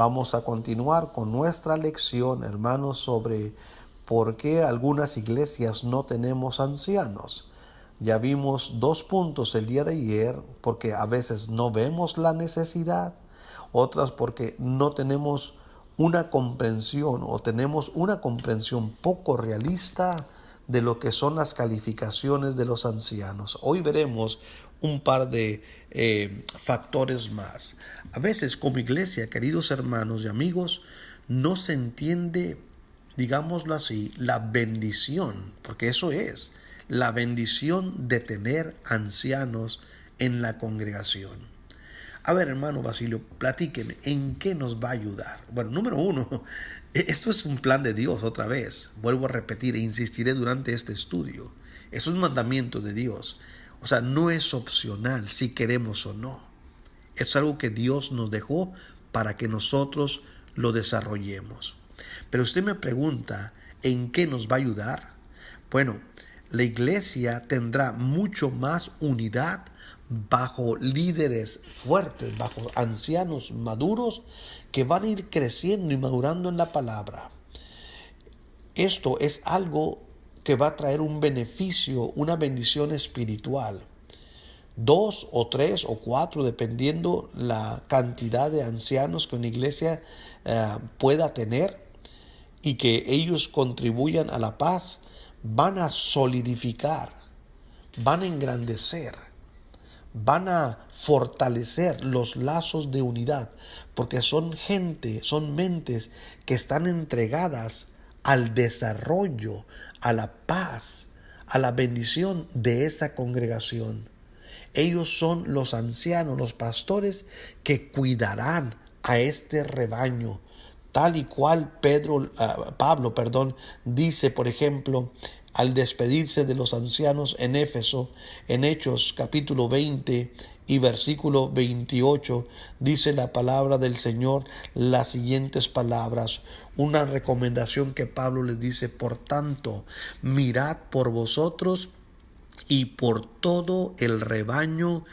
Vamos a continuar con nuestra lección, hermanos, sobre por qué algunas iglesias no tenemos ancianos. Ya vimos 2 puntos el día de ayer, porque a veces no vemos la necesidad, otras porque no tenemos una comprensión o tenemos una comprensión poco realista de lo que son las calificaciones de los ancianos. Hoy veremos un par de factores más. A veces como iglesia, queridos hermanos y amigos, no se entiende, digámoslo así, la bendición, porque eso es, la bendición de tener ancianos en la congregación. A ver, hermano Basilio, platíqueme, ¿en qué nos va a ayudar? Bueno, número uno, esto es un plan de Dios otra vez. Vuelvo a repetir e insistiré durante este estudio. Es un mandamiento de Dios. O sea, no es opcional si queremos o no. Es algo que Dios nos dejó para que nosotros lo desarrollemos. Pero usted me pregunta, ¿en qué nos va a ayudar? Bueno, la iglesia tendrá mucho más unidad bajo líderes fuertes, bajo ancianos maduros que van a ir creciendo y madurando en la palabra. Esto es algo que va a traer un beneficio, una bendición espiritual. 2 o 3 o 4, dependiendo la cantidad de ancianos que una iglesia pueda tener, y que ellos contribuyan a la paz, van a solidificar, van a engrandecer, van a fortalecer los lazos de unidad, porque son gente, son mentes que están entregadas al desarrollo, a la paz, a la bendición de esa congregación. Ellos son los ancianos, los pastores que cuidarán a este rebaño, tal y cual Pablo dice, por ejemplo, al despedirse de los ancianos en Éfeso, en Hechos capítulo 20 y versículo 28, dice la palabra del Señor las siguientes palabras, una recomendación que Pablo les dice: por tanto, mirad por vosotros y por todo el rebaño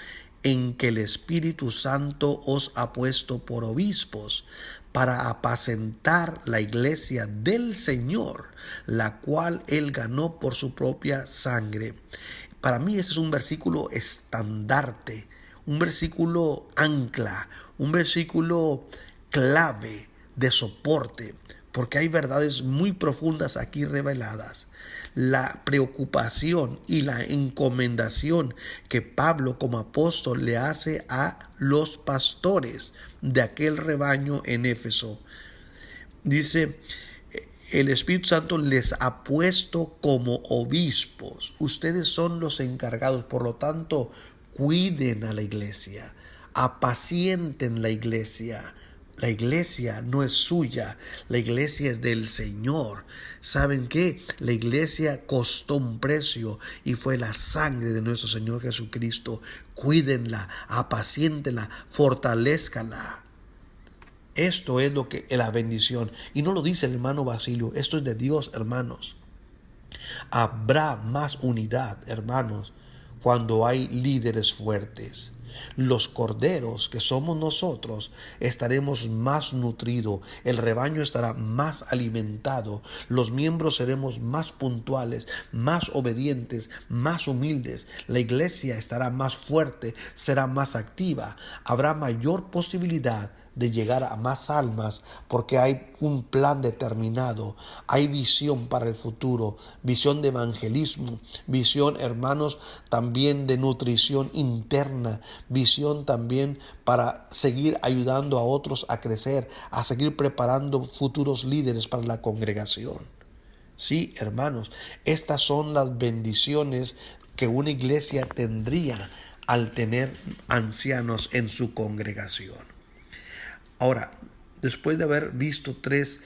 en que el Espíritu Santo os ha puesto por obispos, para apacentar la iglesia del Señor, la cual Él ganó por su propia sangre. Para mí ese es un versículo estandarte, un versículo ancla, un versículo clave de soporte, porque hay verdades muy profundas aquí reveladas. La preocupación y la encomendación que Pablo como apóstol le hace a los pastores de aquel rebaño en Éfeso. Dice: el Espíritu Santo les ha puesto como obispos. Ustedes son los encargados, por lo tanto, cuiden a la iglesia, apacienten la iglesia. La iglesia no es suya, la iglesia es del Señor. ¿Saben qué? La iglesia costó un precio y fue la sangre de nuestro Señor Jesucristo. Cuídenla, apaciéntenla, fortalézcanla. Esto es lo que la bendición. Y no lo dice el hermano Basilio, esto es de Dios, hermanos. Habrá más unidad, hermanos, cuando hay líderes fuertes. Los corderos, que somos nosotros, estaremos más nutridos, el rebaño estará más alimentado, los miembros seremos más puntuales, más obedientes, más humildes, la iglesia estará más fuerte, será más activa, habrá mayor posibilidad de llegar a más almas, porque hay un plan determinado, hay visión para el futuro, visión de evangelismo, visión, hermanos, también de nutrición interna, visión también para seguir ayudando a otros a crecer, a seguir preparando futuros líderes para la congregación. Sí, hermanos, estas son las bendiciones que una iglesia tendría al tener ancianos en su congregación. Ahora, después de haber visto 3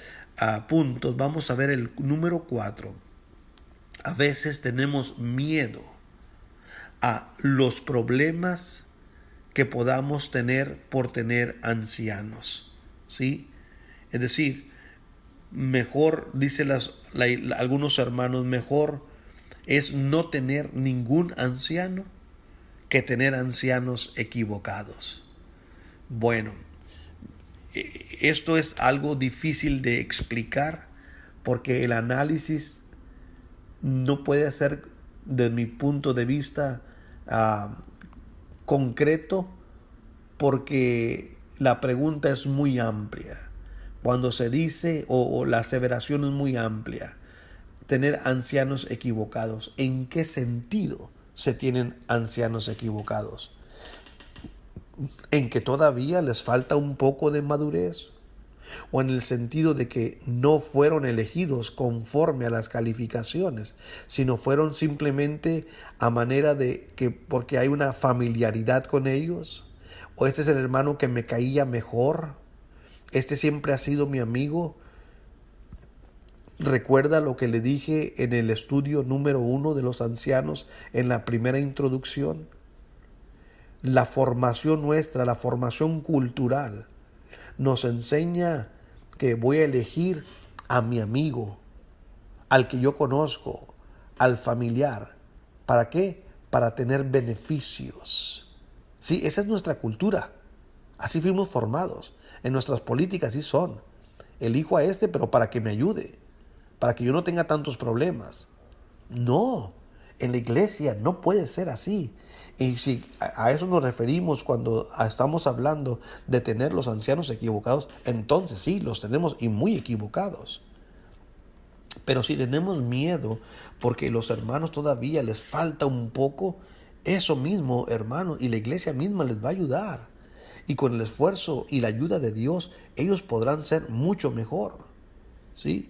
puntos, vamos a ver el número 4. A veces tenemos miedo a los problemas que podamos tener por tener ancianos, ¿sí? Es decir, mejor, dicen algunos hermanos, mejor es no tener ningún anciano que tener ancianos equivocados. Bueno, Esto es algo difícil de explicar porque el análisis no puede ser, desde mi punto de vista, concreto, porque la pregunta es muy amplia. Cuando se dice, o la aseveración es muy amplia, tener ancianos equivocados, ¿en qué sentido se tienen ancianos equivocados? ¿En que todavía les falta un poco de madurez? ¿O en el sentido de que no fueron elegidos conforme a las calificaciones, sino fueron simplemente a manera de que porque hay una familiaridad con ellos? ¿O este es el hermano que me caía mejor? ¿Este siempre ha sido mi amigo? Recuerda lo que le dije en el estudio número 1 de los ancianos en la primera introducción. La formación nuestra, la formación cultural, nos enseña que voy a elegir a mi amigo, al que yo conozco, al familiar. ¿Para qué? Para tener beneficios. Sí, esa es nuestra cultura. Así fuimos formados. En nuestras políticas así son. Elijo a este, pero para que me ayude, para que yo no tenga tantos problemas. No, en la iglesia no puede ser así. Y si a eso nos referimos cuando estamos hablando de tener los ancianos equivocados, entonces sí, los tenemos y muy equivocados. Pero si tenemos miedo porque los hermanos todavía les falta un poco, eso mismo, hermanos, y la iglesia misma les va a ayudar. Y con el esfuerzo y la ayuda de Dios, ellos podrán ser mucho mejor. ¿Sí?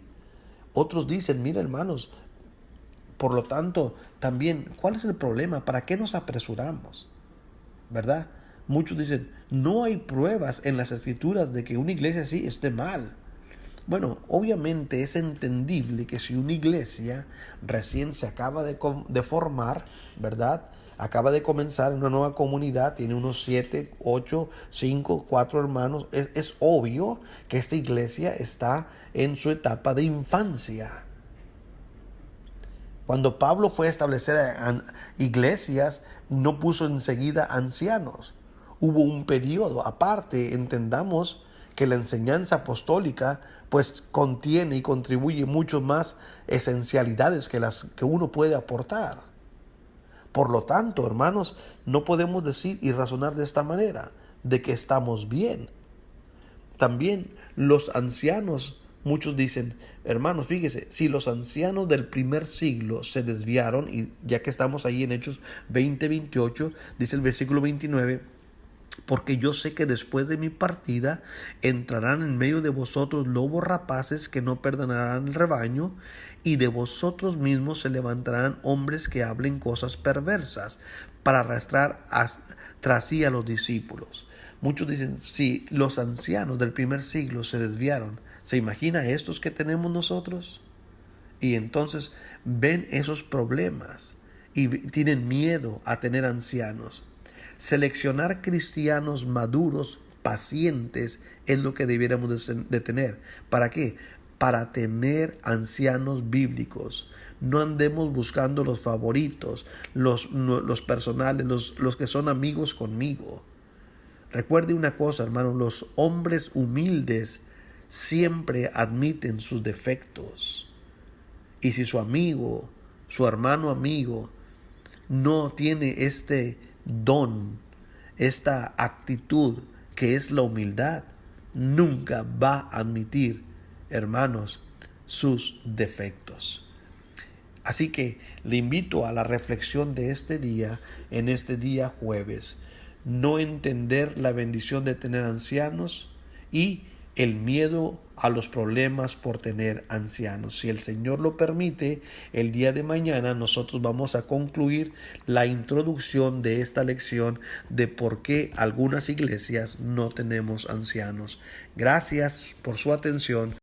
Otros dicen, mira hermanos, por lo tanto, también, ¿cuál es el problema? ¿Para qué nos apresuramos? ¿Verdad? Muchos dicen, no hay pruebas en las escrituras de que una iglesia así esté mal. Bueno, obviamente es entendible que si una iglesia recién se acaba de formar, ¿verdad? Acaba de comenzar una nueva comunidad, tiene unos 7, 8, 5, 4 hermanos. Es obvio que esta iglesia está en su etapa de infancia. Cuando Pablo fue a establecer iglesias, no puso enseguida ancianos. Hubo un periodo. Aparte, entendamos que la enseñanza apostólica pues contiene y contribuye mucho más esencialidades que las que uno puede aportar. Por lo tanto, hermanos, no podemos decir y razonar de esta manera, de que estamos bien. También los ancianos, muchos dicen, hermanos, fíjese, si los ancianos del primer siglo se desviaron, y ya que estamos ahí en Hechos 20-28, dice el versículo 29, porque yo sé que después de mi partida entrarán en medio de vosotros lobos rapaces que no perdonarán el rebaño, y de vosotros mismos se levantarán hombres que hablen cosas perversas para arrastrar tras sí a los discípulos. Muchos dicen, si los ancianos del primer siglo se desviaron, ¿se imagina estos que tenemos nosotros? Y entonces ven esos problemas y tienen miedo a tener ancianos. Seleccionar cristianos maduros, pacientes, es lo que debiéramos de tener. ¿Para qué? Para tener ancianos bíblicos. No andemos buscando los favoritos, los personales, los que son amigos conmigo. Recuerde una cosa, hermano, los hombres humildes siempre admiten sus defectos. Y si su amigo, su hermano amigo, no tiene este don, esta actitud que es la humildad, nunca va a admitir, hermanos, sus defectos. Así que le invito a la reflexión de este día, en este día jueves. No entender la bendición de tener ancianos y el miedo a los problemas por tener ancianos. Si el Señor lo permite, el día de mañana nosotros vamos a concluir la introducción de esta lección de por qué algunas iglesias no tenemos ancianos. Gracias por su atención.